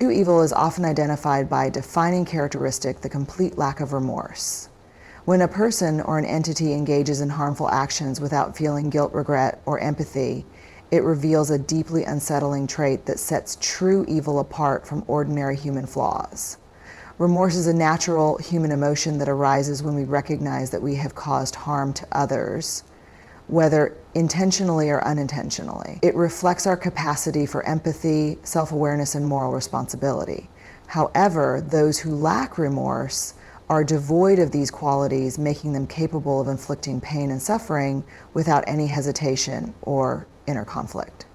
True evil is often identified by a defining characteristic, the complete lack of remorse. When a person or an entity engages in harmful actions without feeling guilt, regret, or empathy, it reveals a deeply unsettling trait that sets true evil apart from ordinary human flaws. Remorse is a natural human emotion that arises when we recognize that we have caused harm to others, whether intentionally or unintentionally. It reflects our capacity for empathy, self-awareness, and moral responsibility. However, those who lack remorse are devoid of these qualities, making them capable of inflicting pain and suffering without any hesitation or inner conflict.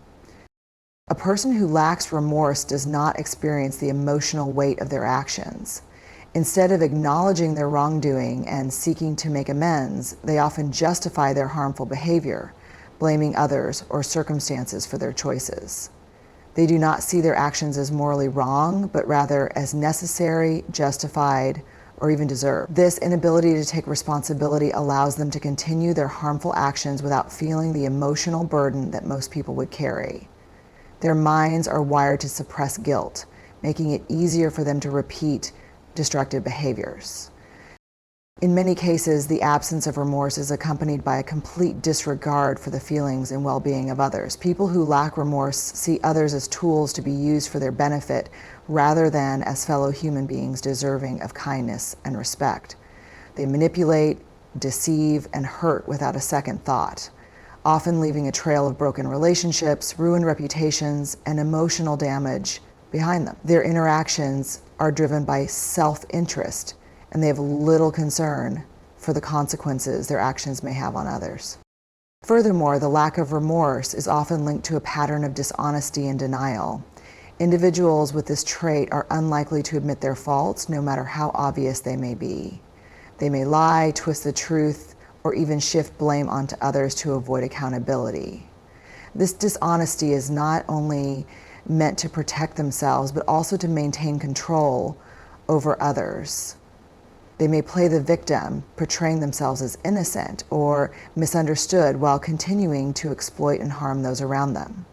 A person who lacks remorse does not experience the emotional weight of their actions. Instead of acknowledging their wrongdoing and seeking to make amends, they often justify their harmful behavior, blaming others or circumstances for their choices. They do not see their actions as morally wrong, but rather as necessary, justified, or even deserved. This inability to take responsibility allows them to continue their harmful actions without feeling the emotional burden that most people would carry. Their minds are wired to suppress guilt, making it easier for them to repeat destructive behaviors. In many cases, the absence of remorse is accompanied by a complete disregard for the feelings and well-being of others. People who lack remorse see others as tools to be used for their benefit rather than as fellow human beings deserving of kindness and respect. They manipulate, deceive, and hurt without a second thought, often leaving a trail of broken relationships, ruined reputations, and emotional damage behind them. Their interactions are driven by self-interest, and they have little concern for the consequences their actions may have on others. Furthermore, the lack of remorse is often linked to a pattern of dishonesty and denial. Individuals with this trait are unlikely to admit their faults, no matter how obvious they may be. They may lie, twist the truth, or even shift blame onto others to avoid accountability. This dishonesty is not only meant to protect themselves, but also to maintain control over others. They may play the victim, portraying themselves as innocent or misunderstood while continuing to exploit and harm those around them.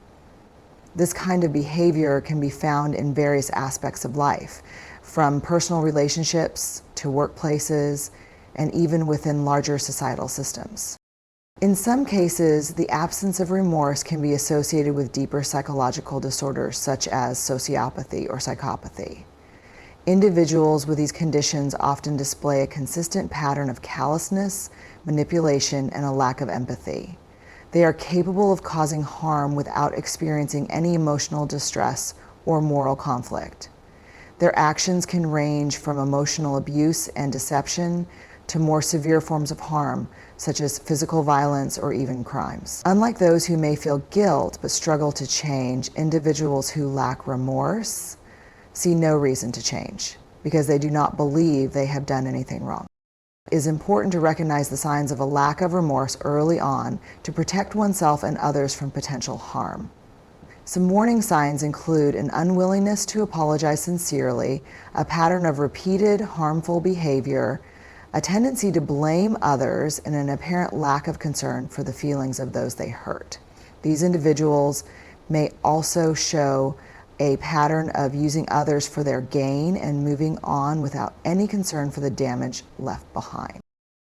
This kind of behavior can be found in various aspects of life, from personal relationships to workplaces, and even within larger societal systems. In some cases, the absence of remorse can be associated with deeper psychological disorders such as sociopathy or psychopathy. Individuals with these conditions often display a consistent pattern of callousness, manipulation, and a lack of empathy. They are capable of causing harm without experiencing any emotional distress or moral conflict. Their actions can range from emotional abuse and deception to more severe forms of harm, such as physical violence or even crimes. Unlike those who may feel guilt but struggle to change, individuals who lack remorse see no reason to change because they do not believe they have done anything wrong. It is important to recognize the signs of a lack of remorse early on to protect oneself and others from potential harm. Some warning signs include an unwillingness to apologize sincerely, a pattern of repeated harmful behavior, a tendency to blame others, and an apparent lack of concern for the feelings of those they hurt. These individuals may also show a pattern of using others for their gain and moving on without any concern for the damage left behind.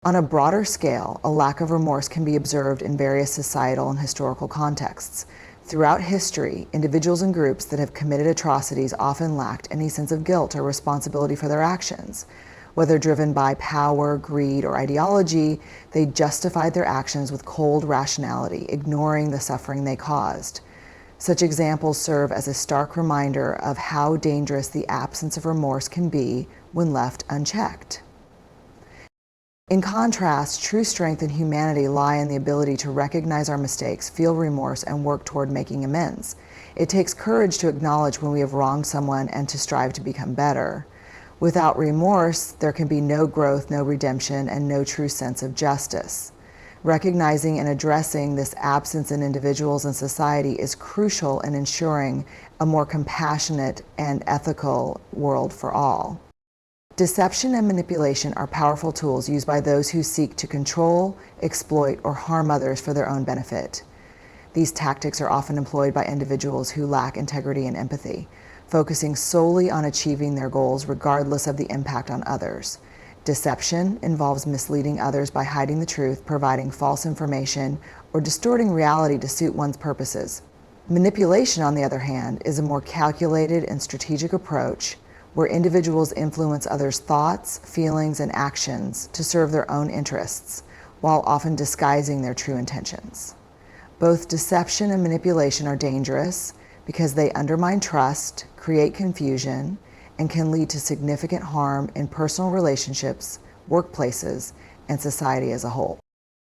On a broader scale, a lack of remorse can be observed in various societal and historical contexts. Throughout history, individuals and groups that have committed atrocities often lacked any sense of guilt or responsibility for their actions. Whether driven by power, greed, or ideology, they justified their actions with cold rationality, ignoring the suffering they caused. Such examples serve as a stark reminder of how dangerous the absence of remorse can be when left unchecked. In contrast, true strength and humanity lie in the ability to recognize our mistakes, feel remorse, and work toward making amends. It takes courage to acknowledge when we have wronged someone and to strive to become better. Without remorse, there can be no growth, no redemption, and no true sense of justice. Recognizing and addressing this absence in individuals and society is crucial in ensuring a more compassionate and ethical world for all. Deception and manipulation are powerful tools used by those who seek to control, exploit, or harm others for their own benefit. These tactics are often employed by individuals who lack integrity and empathy. focusing solely on achieving their goals regardless of the impact on others. Deception involves misleading others by hiding the truth, providing false information, or distorting reality to suit one's purposes. Manipulation, on the other hand, is a more calculated and strategic approach where individuals influence others' thoughts, feelings, and actions to serve their own interests, while often disguising their true intentions. Both deception and manipulation are dangerous because they undermine trust, create confusion, and can lead to significant harm in personal relationships, workplaces, and society as a whole.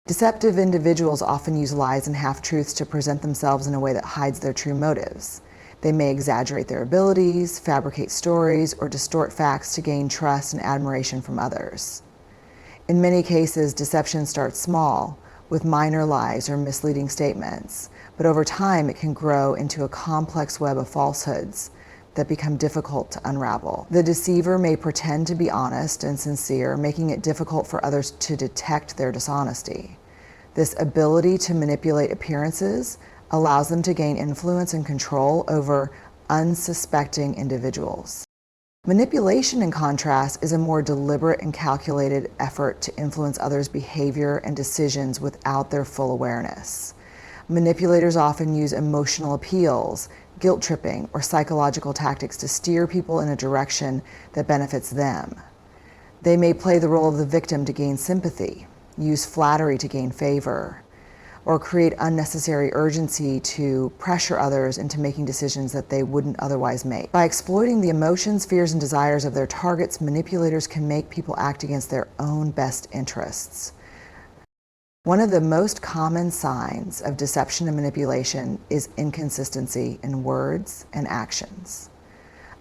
Deceptive individuals often use lies and half-truths to present themselves in a way that hides their true motives. They may exaggerate their abilities, fabricate stories, or distort facts to gain trust and admiration from others. In many cases, deception starts small, with minor lies or misleading statements, but over time it can grow into a complex web of falsehoods that become difficult to unravel. The deceiver may pretend to be honest and sincere, making it difficult for others to detect their dishonesty. This ability to manipulate appearances allows them to gain influence and control over unsuspecting individuals. Manipulation, in contrast, is a more deliberate and calculated effort to influence others' behavior and decisions without their full awareness. Manipulators often use emotional appeals, guilt-tripping, or psychological tactics to steer people in a direction that benefits them. They may play the role of the victim to gain sympathy, use flattery to gain favor, or create unnecessary urgency to pressure others into making decisions that they wouldn't otherwise make. By exploiting the emotions, fears, and desires of their targets, manipulators can make people act against their own best interests. One of the most common signs of deception and manipulation is inconsistency in words and actions.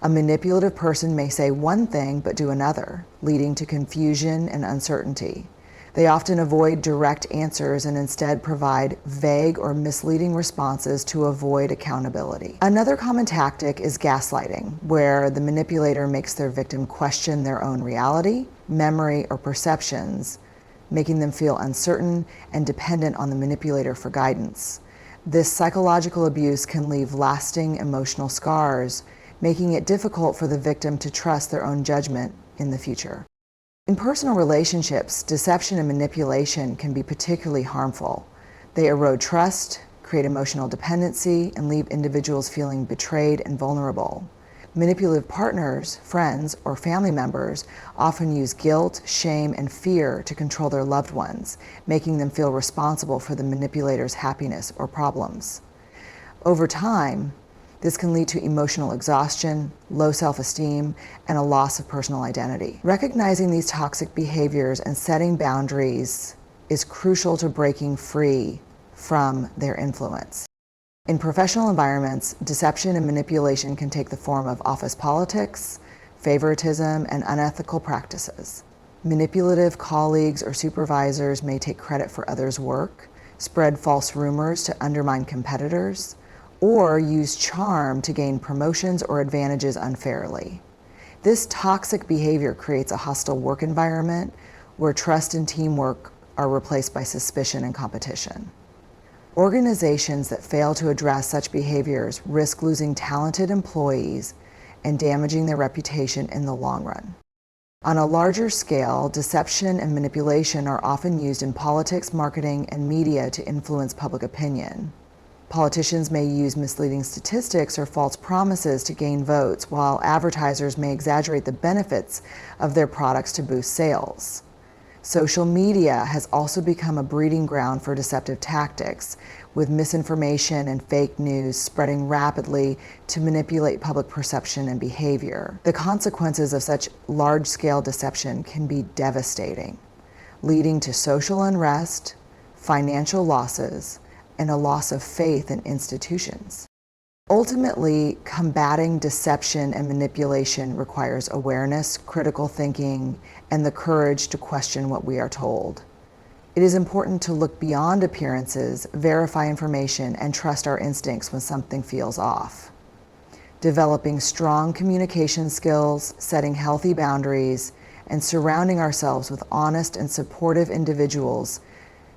A manipulative person may say one thing but do another, leading to confusion and uncertainty. They often avoid direct answers and instead provide vague or misleading responses to avoid accountability. Another common tactic is gaslighting, where the manipulator makes their victim question their own reality, memory, or perceptions, making them feel uncertain and dependent on the manipulator for guidance. This psychological abuse can leave lasting emotional scars, making it difficult for the victim to trust their own judgment in the future. In personal relationships, deception and manipulation can be particularly harmful. They erode trust, create emotional dependency, and leave individuals feeling betrayed and vulnerable. Manipulative partners, friends, or family members often use guilt, shame, and fear to control their loved ones, making them feel responsible for the manipulator's happiness or problems. Over time, this can lead to emotional exhaustion, low self-esteem, and a loss of personal identity. Recognizing these toxic behaviors and setting boundaries is crucial to breaking free from their influence. In professional environments, deception and manipulation can take the form of office politics, favoritism, and unethical practices. Manipulative colleagues or supervisors may take credit for others' work, spread false rumors to undermine competitors, or use charm to gain promotions or advantages unfairly. This toxic behavior creates a hostile work environment where trust and teamwork are replaced by suspicion and competition. Organizations that fail to address such behaviors risk losing talented employees and damaging their reputation in the long run. On a larger scale, deception and manipulation are often used in politics, marketing, and media to influence public opinion. Politicians may use misleading statistics or false promises to gain votes, while advertisers may exaggerate the benefits of their products to boost sales. Social media has also become a breeding ground for deceptive tactics, with misinformation and fake news spreading rapidly to manipulate public perception and behavior. The consequences of such large-scale deception can be devastating, leading to social unrest, financial losses, and a loss of faith in institutions. Ultimately, combating deception and manipulation requires awareness, critical thinking, and the courage to question what we are told. It is important to look beyond appearances, verify information, and trust our instincts when something feels off. Developing strong communication skills, setting healthy boundaries, and surrounding ourselves with honest and supportive individuals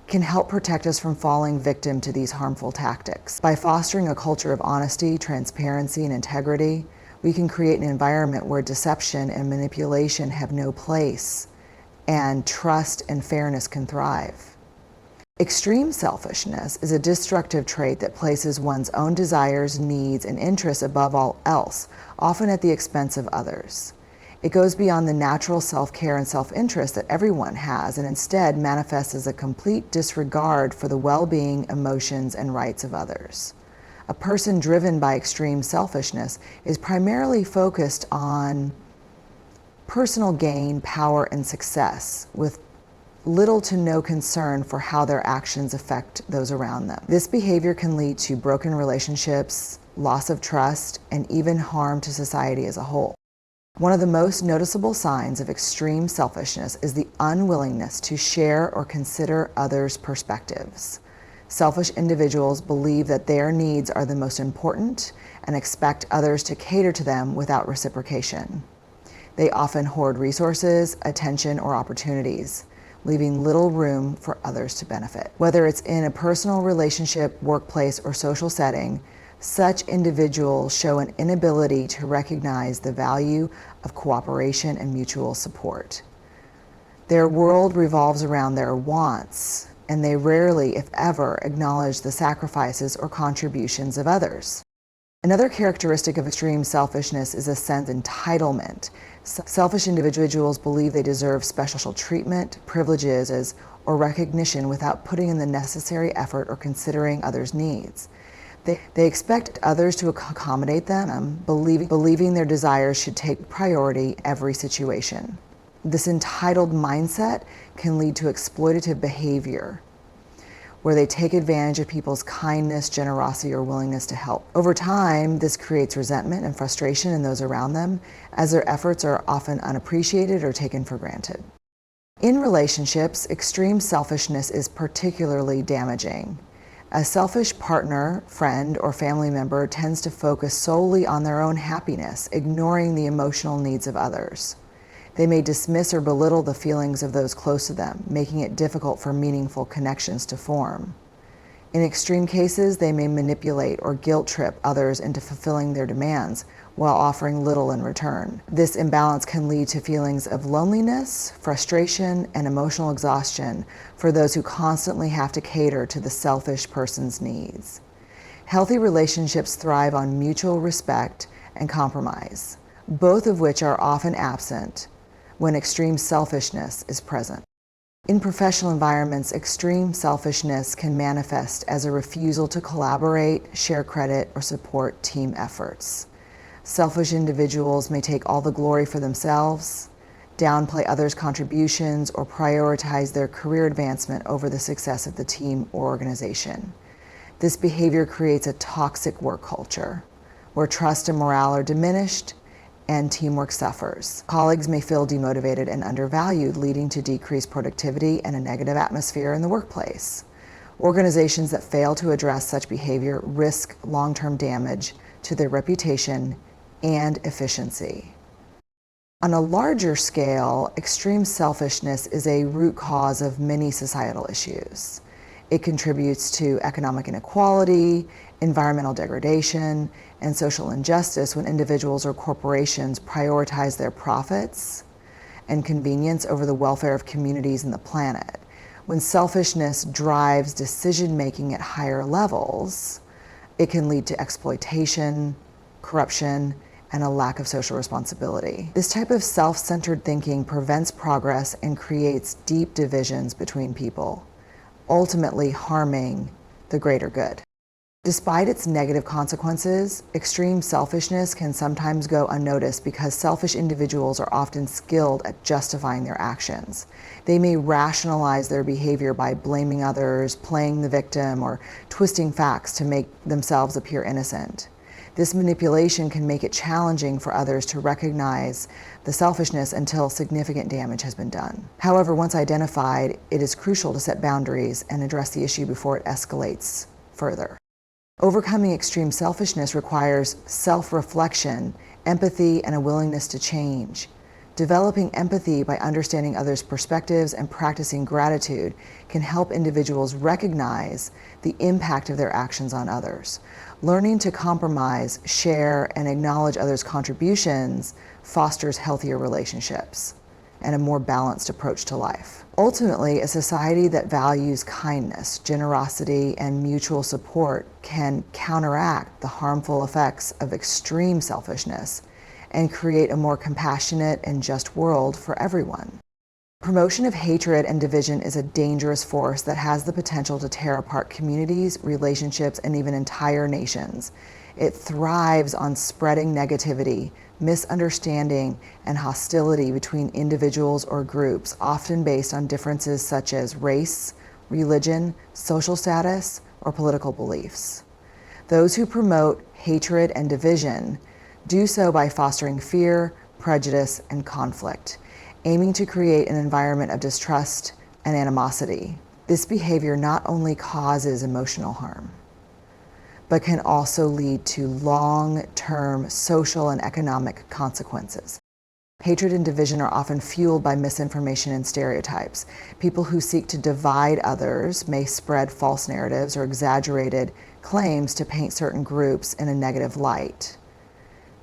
can help protect us from falling victim to these harmful tactics. By fostering a culture of honesty, transparency, and integrity, We can create an environment where deception and manipulation have no place, and trust and fairness can thrive. Extreme selfishness is a destructive trait that places one's own desires, needs, and interests above all else, often at the expense of others. It goes beyond the natural self-care and self-interest that everyone has, and instead manifests as a complete disregard for the well-being, emotions, and rights of others. A person driven by extreme selfishness is primarily focused on personal gain, power, and success, with little to no concern for how their actions affect those around them. This behavior can lead to broken relationships, loss of trust, and even harm to society as a whole. One of the most noticeable signs of extreme selfishness is the unwillingness to share or consider others' perspectives. Selfish individuals believe that their needs are the most important and expect others to cater to them without reciprocation. They often hoard resources, attention, or opportunities, leaving little room for others to benefit. Whether it's in a personal relationship, workplace, or social setting, such individuals show an inability to recognize the value of cooperation and mutual support. Their world revolves around their wants, and they rarely, if ever, acknowledge the sacrifices or contributions of others. Another characteristic of extreme selfishness is a sense of entitlement. Selfish individuals believe they deserve special treatment, privileges, or recognition without putting in the necessary effort or considering others' needs. They expect others to accommodate them, believing their desires should take priority in every situation. This entitled mindset can lead to exploitative behavior, where they take advantage of people's kindness, generosity, or willingness to help. Over time, this creates resentment and frustration in those around them, as their efforts are often unappreciated or taken for granted. In relationships, extreme selfishness is particularly damaging. A selfish partner, friend, or family member tends to focus solely on their own happiness, ignoring the emotional needs of others. They may dismiss or belittle the feelings of those close to them, making it difficult for meaningful connections to form. In extreme cases, they may manipulate or guilt trip others into fulfilling their demands while offering little in return. This imbalance can lead to feelings of loneliness, frustration, and emotional exhaustion for those who constantly have to cater to the selfish person's needs. Healthy relationships thrive on mutual respect and compromise, both of which are often absent when extreme selfishness is present. In professional environments, extreme selfishness can manifest as a refusal to collaborate, share credit, or support team efforts. Selfish individuals may take all the glory for themselves, downplay others' contributions, or prioritize their career advancement over the success of the team or organization. This behavior creates a toxic work culture, where trust and morale are diminished and teamwork suffers. Colleagues may feel demotivated and undervalued, leading to decreased productivity and a negative atmosphere in the workplace. Organizations that fail to address such behavior risk long-term damage to their reputation and efficiency. On a larger scale, extreme selfishness is a root cause of many societal issues. It contributes to economic inequality, environmental degradation, and social injustice when individuals or corporations prioritize their profits and convenience over the welfare of communities and the planet. When selfishness drives decision-making at higher levels, it can lead to exploitation, corruption, and a lack of social responsibility. This type of self-centered thinking prevents progress and creates deep divisions between people, ultimately harming the greater good. Despite its negative consequences, extreme selfishness can sometimes go unnoticed because selfish individuals are often skilled at justifying their actions. They may rationalize their behavior by blaming others, playing the victim, or twisting facts to make themselves appear innocent. This manipulation can make it challenging for others to recognize the selfishness until significant damage has been done. However, once identified, it is crucial to set boundaries and address the issue before it escalates further. Overcoming extreme selfishness requires self-reflection, empathy, and a willingness to change. Developing empathy by understanding others' perspectives and practicing gratitude can help individuals recognize the impact of their actions on others. Learning to compromise, share, and acknowledge others' contributions fosters healthier relationships and a more balanced approach to life. Ultimately, a society that values kindness, generosity, and mutual support can counteract the harmful effects of extreme selfishness and create a more compassionate and just world for everyone. Promotion of hatred and division is a dangerous force that has the potential to tear apart communities, relationships, and even entire nations. It thrives on spreading negativity, misunderstanding, and hostility between individuals or groups, often based on differences such as race, religion, social status, or political beliefs. Those who promote hatred and division do so by fostering fear, prejudice, and conflict, aiming to create an environment of distrust and animosity. This behavior not only causes emotional harm, but can also lead to long-term social and economic consequences. Hatred and division are often fueled by misinformation and stereotypes. People who seek to divide others may spread false narratives or exaggerated claims to paint certain groups in a negative light.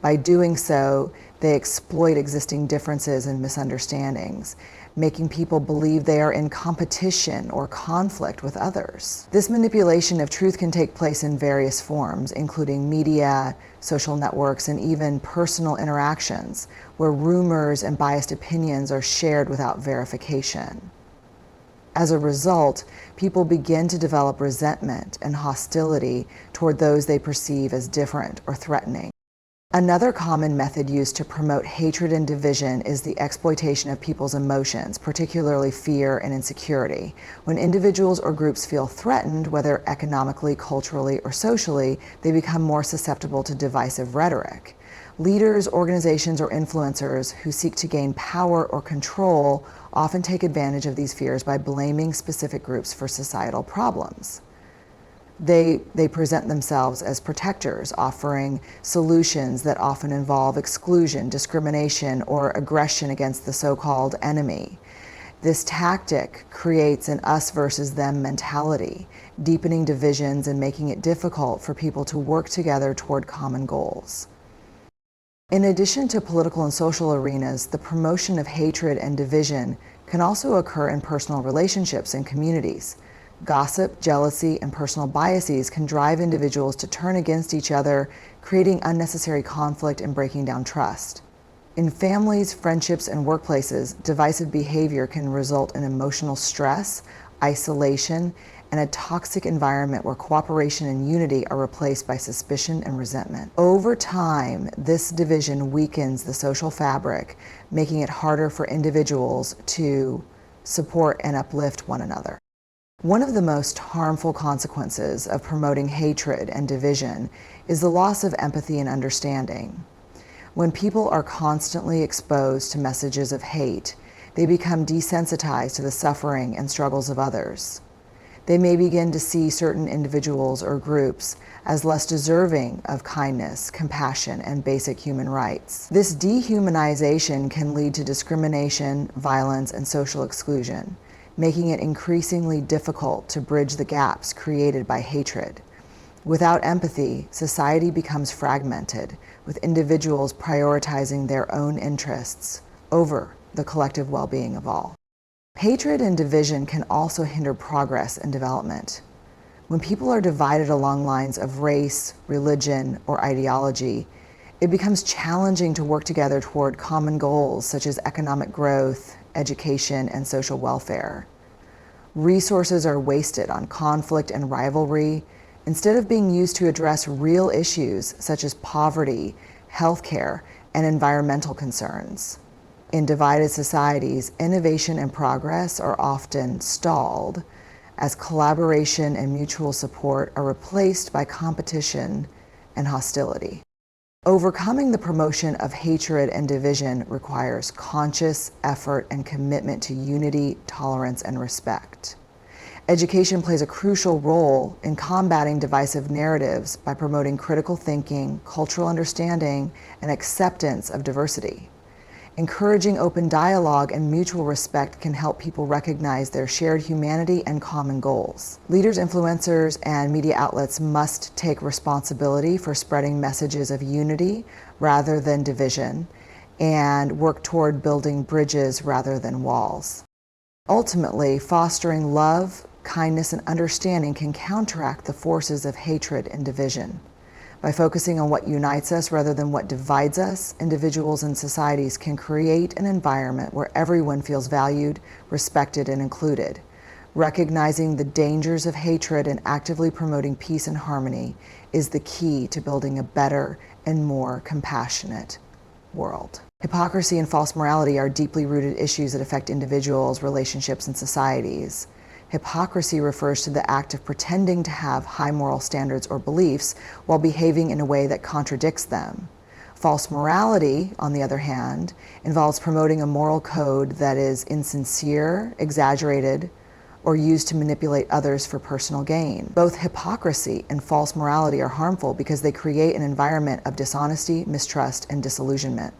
By doing so, they exploit existing differences and misunderstandings, making people believe they are in competition or conflict with others. This manipulation of truth can take place in various forms, including media, social networks, and even personal interactions, where rumors and biased opinions are shared without verification. As a result, people begin to develop resentment and hostility toward those they perceive as different or threatening. Another common method used to promote hatred and division is the exploitation of people's emotions, particularly fear and insecurity. When individuals or groups feel threatened, whether economically, culturally, or socially, they become more susceptible to divisive rhetoric. Leaders, organizations, or influencers who seek to gain power or control often take advantage of these fears by blaming specific groups for societal problems. They present themselves as protectors, offering solutions that often involve exclusion, discrimination, or aggression against the so-called enemy. This tactic creates an us versus them mentality, deepening divisions and making it difficult for people to work together toward common goals. In addition to political and social arenas, the promotion of hatred and division can also occur in personal relationships and communities. Gossip, jealousy, and personal biases can drive individuals to turn against each other, creating unnecessary conflict and breaking down trust. In families, friendships, and workplaces, divisive behavior can result in emotional stress, isolation, and a toxic environment where cooperation and unity are replaced by suspicion and resentment. Over time, this division weakens the social fabric, making it harder for individuals to support and uplift one another. One of the most harmful consequences of promoting hatred and division is the loss of empathy and understanding. When people are constantly exposed to messages of hate, they become desensitized to the suffering and struggles of others. They may begin to see certain individuals or groups as less deserving of kindness, compassion, and basic human rights. This dehumanization can lead to discrimination, violence, and social exclusion, making it increasingly difficult to bridge the gaps created by hatred. Without empathy, society becomes fragmented, with individuals prioritizing their own interests over the collective well-being of all. Hatred and division can also hinder progress and development. When people are divided along lines of race, religion, or ideology, it becomes challenging to work together toward common goals such as economic growth, education, and social welfare. Resources are wasted on conflict and rivalry instead of being used to address real issues such as poverty, healthcare, and environmental concerns. In divided societies, innovation and progress are often stalled as collaboration and mutual support are replaced by competition and hostility. Overcoming the promotion of hatred and division requires conscious effort and commitment to unity, tolerance, and respect. Education plays a crucial role in combating divisive narratives by promoting critical thinking, cultural understanding, and acceptance of diversity. Encouraging open dialogue and mutual respect can help people recognize their shared humanity and common goals. Leaders, influencers, and media outlets must take responsibility for spreading messages of unity rather than division, and work toward building bridges rather than walls. Ultimately, fostering love, kindness, and understanding can counteract the forces of hatred and division. By focusing on what unites us rather than what divides us, individuals and societies can create an environment where everyone feels valued, respected, and included. Recognizing the dangers of hatred and actively promoting peace and harmony is the key to building a better and more compassionate world. Hypocrisy and false morality are deeply rooted issues that affect individuals, relationships, and societies. Hypocrisy refers to the act of pretending to have high moral standards or beliefs while behaving in a way that contradicts them. False morality, on the other hand, involves promoting a moral code that is insincere, exaggerated, or used to manipulate others for personal gain. Both hypocrisy and false morality are harmful because they create an environment of dishonesty, mistrust, and disillusionment.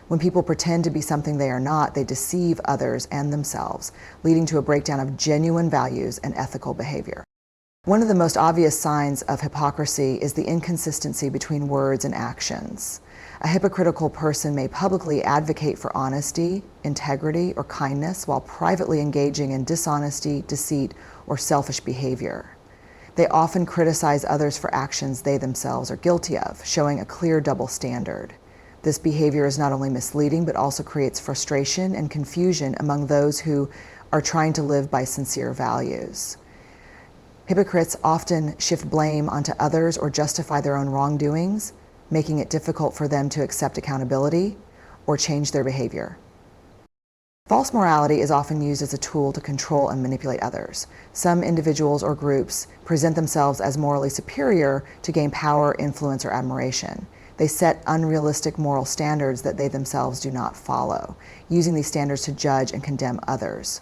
When people pretend to be something they are not, they deceive others and themselves, leading to a breakdown of genuine values and ethical behavior. One of the most obvious signs of hypocrisy is the inconsistency between words and actions. A hypocritical person may publicly advocate for honesty, integrity, or kindness while privately engaging in dishonesty, deceit, or selfish behavior. They often criticize others for actions they themselves are guilty of, showing a clear double standard. This behavior is not only misleading, but also creates frustration and confusion among those who are trying to live by sincere values. Hypocrites often shift blame onto others or justify their own wrongdoings, making it difficult for them to accept accountability or change their behavior. False morality is often used as a tool to control and manipulate others. Some individuals or groups present themselves as morally superior to gain power, influence, or admiration. They set unrealistic moral standards that they themselves do not follow, using these standards to judge and condemn others.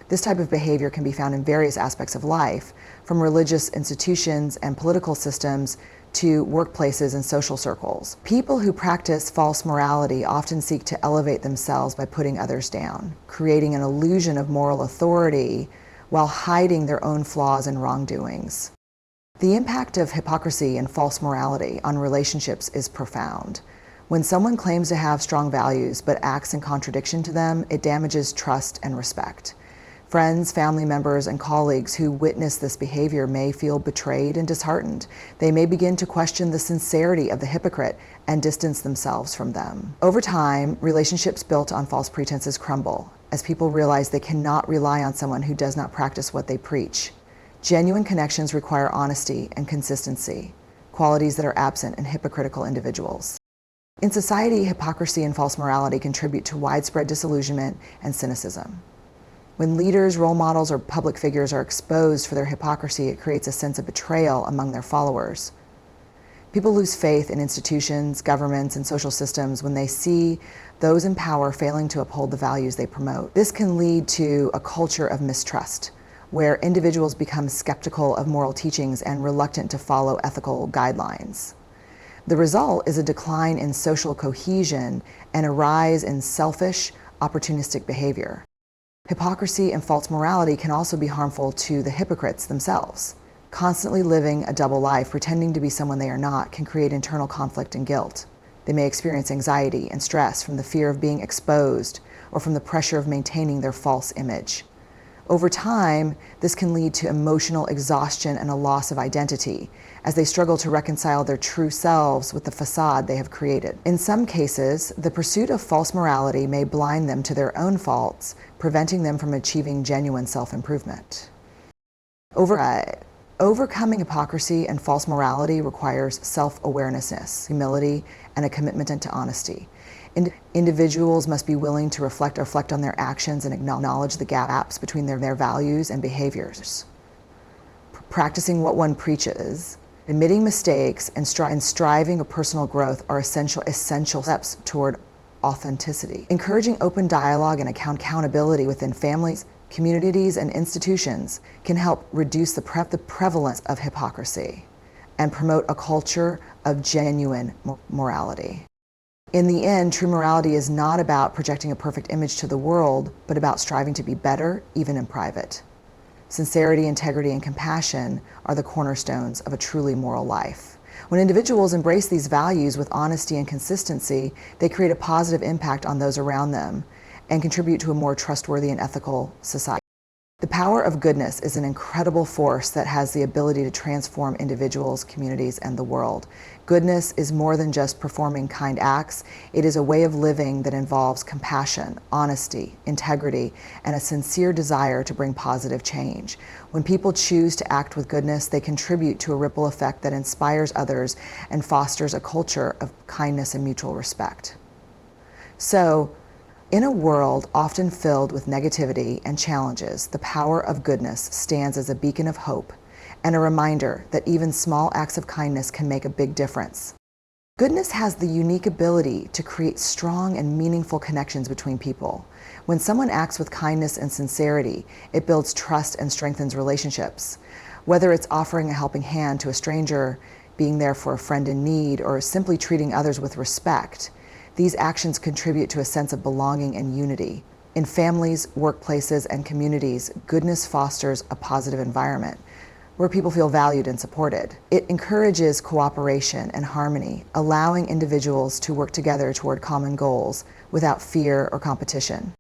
This type of behavior can be found in various aspects of life, from religious institutions and political systems to workplaces and social circles. People who practice false morality often seek to elevate themselves by putting others down, creating an illusion of moral authority while hiding their own flaws and wrongdoings. The impact of hypocrisy and false morality on relationships is profound. When someone claims to have strong values but acts in contradiction to them, it damages trust and respect. Friends, family members, and colleagues who witness this behavior may feel betrayed and disheartened. They may begin to question the sincerity of the hypocrite and distance themselves from them. Over time, relationships built on false pretenses crumble, as people realize they cannot rely on someone who does not practice what they preach. Genuine connections require honesty and consistency, qualities that are absent in hypocritical individuals. In society, hypocrisy and false morality contribute to widespread disillusionment and cynicism. When leaders, role models, or public figures are exposed for their hypocrisy, it creates a sense of betrayal among their followers. People lose faith in institutions, governments, and social systems when they see those in power failing to uphold the values they promote. This can lead to a culture of mistrust, where individuals become skeptical of moral teachings and reluctant to follow ethical guidelines. The result is a decline in social cohesion and a rise in selfish, opportunistic behavior. Hypocrisy and false morality can also be harmful to the hypocrites themselves. Constantly living a double life, pretending to be someone they are not, can create internal conflict and guilt. They may experience anxiety and stress from the fear of being exposed or from the pressure of maintaining their false image. Over time, this can lead to emotional exhaustion and a loss of identity, as they struggle to reconcile their true selves with the facade they have created. In some cases, the pursuit of false morality may blind them to their own faults, preventing them from achieving genuine self-improvement. Overcoming hypocrisy and false morality requires self-awareness, humility, and a commitment to honesty. Individuals must be willing to reflect on their actions and acknowledge the gaps between their values and behaviors. Practicing what one preaches, admitting mistakes, and striving for personal growth are essential steps toward authenticity. Encouraging open dialogue and accountability within families, communities, and institutions can help reduce the prevalence of hypocrisy and promote a culture of genuine morality. In the end, true morality is not about projecting a perfect image to the world, but about striving to be better, even in private. Sincerity, integrity, and compassion are the cornerstones of a truly moral life. When individuals embrace these values with honesty and consistency, they create a positive impact on those around them and contribute to a more trustworthy and ethical society. The power of goodness is an incredible force that has the ability to transform individuals, communities, and the world. Goodness is more than just performing kind acts. It is a way of living that involves compassion, honesty, integrity, and a sincere desire to bring positive change. When people choose to act with goodness, they contribute to a ripple effect that inspires others and fosters a culture of kindness and mutual respect. So, in a world often filled with negativity and challenges, the power of goodness stands as a beacon of hope and a reminder that even small acts of kindness can make a big difference. Goodness has the unique ability to create strong and meaningful connections between people. When someone acts with kindness and sincerity, it builds trust and strengthens relationships. Whether it's offering a helping hand to a stranger, being there for a friend in need, or simply treating others with respect, these actions contribute to a sense of belonging and unity. In families, workplaces, and communities, goodness fosters a positive environment where people feel valued and supported. It encourages cooperation and harmony, allowing individuals to work together toward common goals without fear or competition.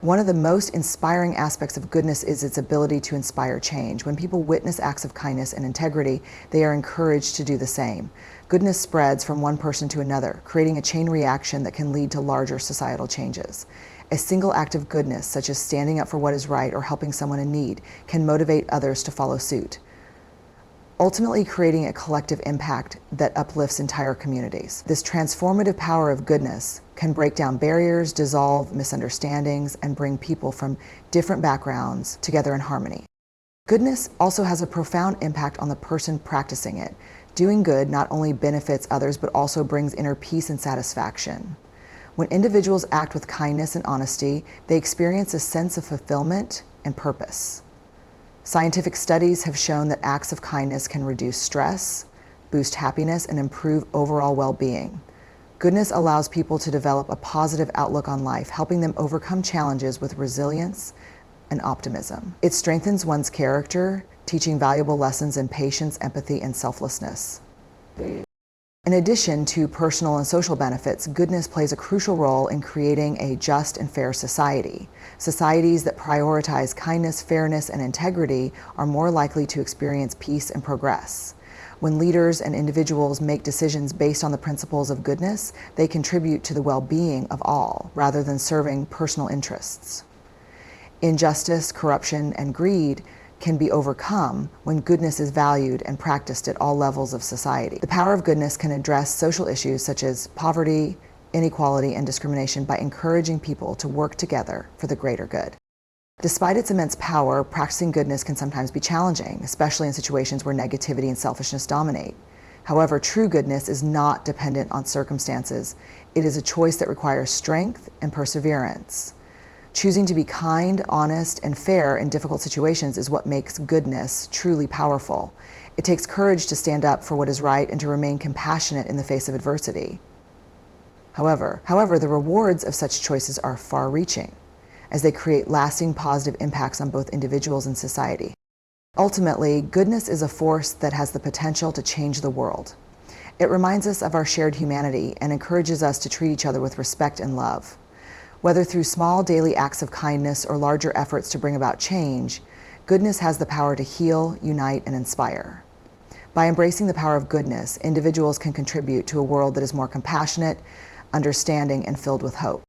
One of the most inspiring aspects of goodness is its ability to inspire change. When people witness acts of kindness and integrity, they are encouraged to do the same. Goodness spreads from one person to another, creating a chain reaction that can lead to larger societal changes. A single act of goodness, such as standing up for what is right or helping someone in need, can motivate others to follow suit, ultimately creating a collective impact that uplifts entire communities. This transformative power of goodness can break down barriers, dissolve misunderstandings, and bring people from different backgrounds together in harmony. Goodness also has a profound impact on the person practicing it. Doing good not only benefits others, but also brings inner peace and satisfaction. When individuals act with kindness and honesty, they experience a sense of fulfillment and purpose. Scientific studies have shown that acts of kindness can reduce stress, boost happiness, and improve overall well-being. Goodness allows people to develop a positive outlook on life, helping them overcome challenges with resilience and optimism. It strengthens one's character, teaching valuable lessons in patience, empathy, and selflessness. In addition to personal and social benefits, goodness plays a crucial role in creating a just and fair society. Societies that prioritize kindness, fairness, and integrity are more likely to experience peace and progress. When leaders and individuals make decisions based on the principles of goodness, they contribute to the well-being of all, rather than serving personal interests. Injustice, corruption, and greed can be overcome when goodness is valued and practiced at all levels of society. The power of goodness can address social issues such as poverty, inequality, and discrimination by encouraging people to work together for the greater good. Despite its immense power, practicing goodness can sometimes be challenging, especially in situations where negativity and selfishness dominate. However, true goodness is not dependent on circumstances. It is a choice that requires strength and perseverance. Choosing to be kind, honest, and fair in difficult situations is what makes goodness truly powerful. It takes courage to stand up for what is right and to remain compassionate in the face of adversity. However, the rewards of such choices are far-reaching, as they create lasting positive impacts on both individuals and society. Ultimately, goodness is a force that has the potential to change the world. It reminds us of our shared humanity and encourages us to treat each other with respect and love. Whether through small daily acts of kindness or larger efforts to bring about change, goodness has the power to heal, unite, and inspire. By embracing the power of goodness, individuals can contribute to a world that is more compassionate, understanding, and filled with hope.